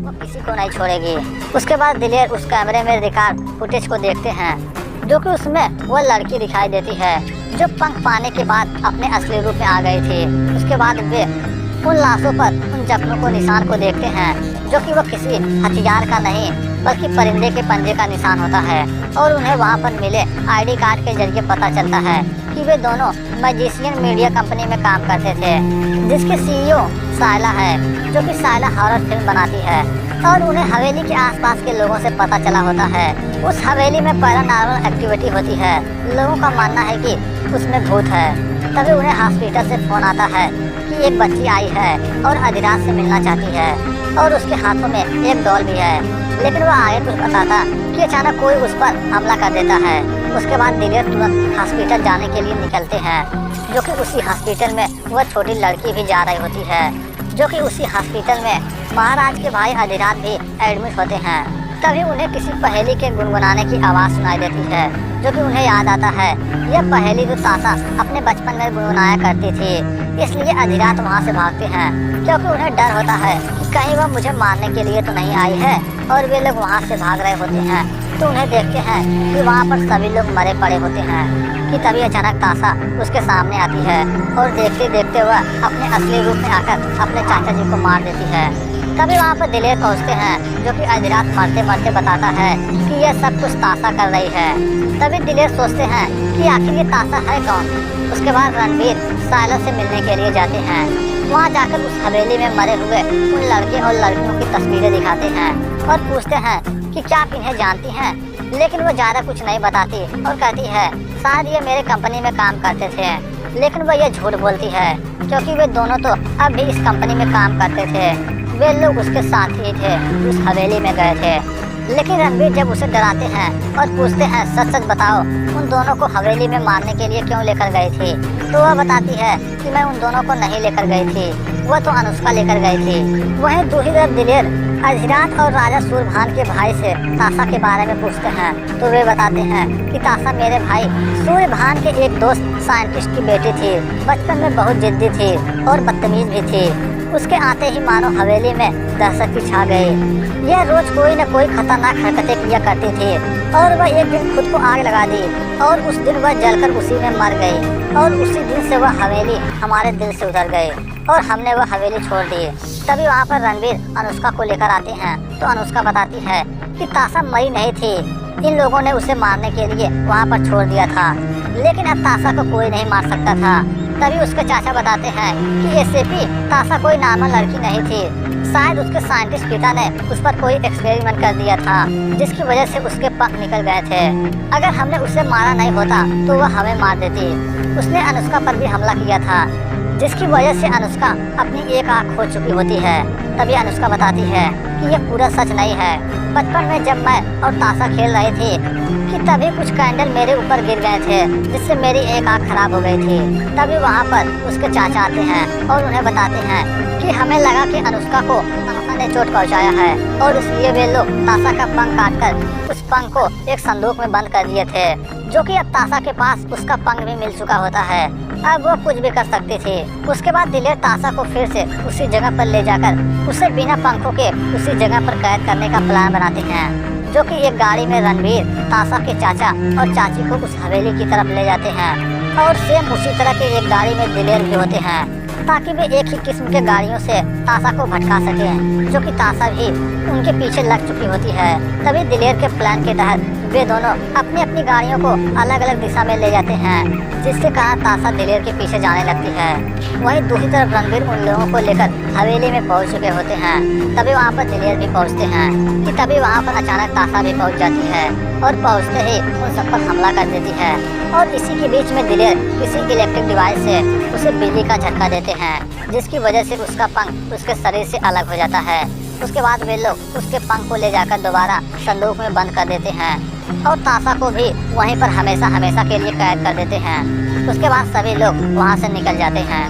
वो किसी को नहीं छोड़ेगी। उसके बाद दिलेर उस कैमरे में रिकॉर्ड फुटेज को देखते हैं, जो कि उसमें वो लड़की दिखाई देती है जो पंख पाने के बाद अपने असली रूप में आ गई थी। उसके बाद वे उन लाशों पर उन जख्मों को निशान को देखते हैं, जो कि वो किसी हथियार का नहीं बल्कि परिंदे के पंजे का निशान होता है। और उन्हें वहाँ पर मिले आईडी कार्ड के जरिए पता चलता है कि वे दोनों मैजिशियन मीडिया कंपनी में काम करते थे, जिसके सीईओ सायला है, जो कि सायला हॉरर फिल्म बनाती है। और उन्हें हवेली के आसपास के लोगों से पता चला होता है उस हवेली में पैरानॉर्मल एक्टिविटी होती है। लोगों का मानना है कि उसमें भूत है। तभी उन्हें हॉस्पिटल से फोन आता है कि एक बच्ची आई है और अधिराज से मिलना चाहती है, और उसके हाथों में एक डॉल भी है। लेकिन वह आगे कुछ बताता कि अचानक कोई उस पर हमला कर देता है। उसके बाद दिलेर तुरंत हॉस्पिटल जाने के लिए निकलते हैं, जो कि उसी हॉस्पिटल में वह छोटी लड़की भी जा रही होती है, जो कि उसी हॉस्पिटल में महाराज के भाई अधिराज भी एडमिट होते हैं। तभी उन्हें किसी पहेली के गुनगुनाने की आवाज़ सुनाई देती है, जो कि उन्हें याद आता है यह पहेली जो ताशा अपने बचपन में गुनगुनाया करती थी। इसलिए अधिराज वहाँ से भागते हैं, क्योंकि उन्हें डर होता है कि कहीं वह मुझे मारने के लिए तो नहीं आई है। और वे लोग वहाँ से भाग रहे होते हैं तो उन्हें देखते हैं कि वहाँ पर सभी लोग मरे पड़े होते हैं। कि तभी अचानक ताशा उसके सामने आती है और देखते देखते वह अपने असली रूप में आकर अपने चाचा जी को मार देती है। तभी वहाँ पर दिलेर पहुँचते हैं, जो कि अधिराज मरते मरते बताता है कि यह सब कुछ ताशा कर रही है। तभी दिलेर सोचते हैं कि आखिर ये ताशा है कौन। उसके बाद रणवीर सायला से मिलने के लिए जाते हैं। वहाँ जाकर उस हवेली में मरे हुए उन लड़के और लड़कियों की तस्वीरें दिखाते हैं और पूछते हैं कि क्या आप इन्हें जानती हैं। लेकिन वो ज़्यादा कुछ नहीं बताती और कहती है शायद ये मेरे कंपनी में काम करते थे। लेकिन वह ये झूठ बोलती है, क्योंकि वे दोनों तो अब भी इस कंपनी में काम करते थे। वे लोग उसके साथ ही थे, उस हवेली में गए थे। लेकिन रणवीर जब उसे डराते हैं और पूछते हैं सच सच बताओ उन दोनों को हवेली में मारने के लिए क्यों लेकर गई थी, तो वह बताती है कि मैं उन दोनों को नहीं लेकर गई थी, वह तो अनुष्का लेकर गई थी। वहीं दूसरी तरफ दिलेर अधिराज और राजा सूर्यभान के भाई से ताशा के बारे में पूछते हैं, तो वे बताते हैं कि ताशा मेरे भाई सूर्यभान के एक दोस्त साइंटिस्ट की बेटी थी। बचपन में बहुत जिद्दी थी और बदतमीज भी थी। उसके आते ही मानो हवेली में दहशत की छा गई। यह रोज कोई न कोई खतरनाक हरकतें किया करती थी और वह एक दिन खुद को आग लगा दी और उस दिन वह जलकर उसी में मर गई। और उसी दिन से वह हवेली हमारे दिल से उतर गई और हमने वह हवेली छोड़ दी। तभी वहाँ पर रणवीर अनुष्का को लेकर आते हैं, तो अनुष्का बताती है कि ताशा मरी नहीं थी, इन लोगों ने उसे मारने के लिए वहाँ पर छोड़ दिया था। लेकिन अब ताशा को कोई नहीं मार सकता था। तभी उसके चाचा बताते हैं कि एसएपी ताशा कोई नॉर्मल लड़की नहीं थी, शायद उसके साइंटिस्ट पिता ने उस पर कोई एक्सपेरिमेंट कर दिया था, जिसकी वजह से उसके पंख निकल गए थे। अगर हमने उसे मारा नहीं होता तो वह हमें मार देती। उसने अनुष्का पर भी हमला किया था, जिसकी वजह से अनुष्का अपनी एक आँख खो चुकी होती है। तभी अनुष्का बताती है कि यह पूरा सच नहीं है। बचपन में जब मैं और ताशा खेल रहे थे कि तभी कुछ कैंडल मेरे ऊपर गिर गए थे, जिससे मेरी एक आँख खराब हो गई थी। तभी वहाँ पर उसके चाचा आते हैं और उन्हें बताते हैं कि हमें लगा कि अनुष्का को ताशा ने चोट पहुँचाया है और इसलिए वे लोग ताशा का पंख काटकर उस पंख को एक संदूक में बंद कर दिए थे, जो कि अब ताशा के पास उसका पंख भी मिल चुका होता है। अब वो कुछ भी कर सकती थी। उसके बाद दिलेर ताशा को फिर से उसी जगह पर ले जाकर उसे बिना पंखों के उसी जगह पर कैद करने का प्लान बनाते हैं, जो कि एक गाड़ी में रणवीर ताशा के चाचा और चाची को उस हवेली की तरफ ले जाते हैं। और सेम उसी तरह के एक गाड़ी में दिलेर भी होते हैं, ताकि वे एक ही किस्म के गाड़ियों से ताशा को भटका सकें, जो कि ताशा भी उनके पीछे लग चुकी होती है। तभी दिलेर के प्लान के तहत वे दोनों अपनी अपनी गाड़ियों को अलग अलग दिशा में ले जाते हैं, जिसके कारण ताशा दिलेर के पीछे जाने लगती है। वहीं दूसरी तरफ रणवीर उन लोगों को लेकर हवेली में पहुंच चुके होते हैं। तभी वहां पर दिलेर भी पहुंचते हैं कि तभी वहां पर अचानक ताशा भी पहुंच जाती है और पहुंचते ही उन सब पर हमला कर देती है। और इसी के बीच में दिलेर किसी इलेक्ट्रिक डिवाइस से उसे बिजली का झटका देते हैं, जिसकी वजह से उसका पंख उसके शरीर से अलग हो जाता है। उसके बाद वे लोग उसके पंख को ले जाकर दोबारा संदूक में बंद कर देते हैं और ताशा को भी वहीं पर हमेशा हमेशा के लिए कैद कर देते हैं। उसके बाद सभी लोग वहां से निकल जाते हैं।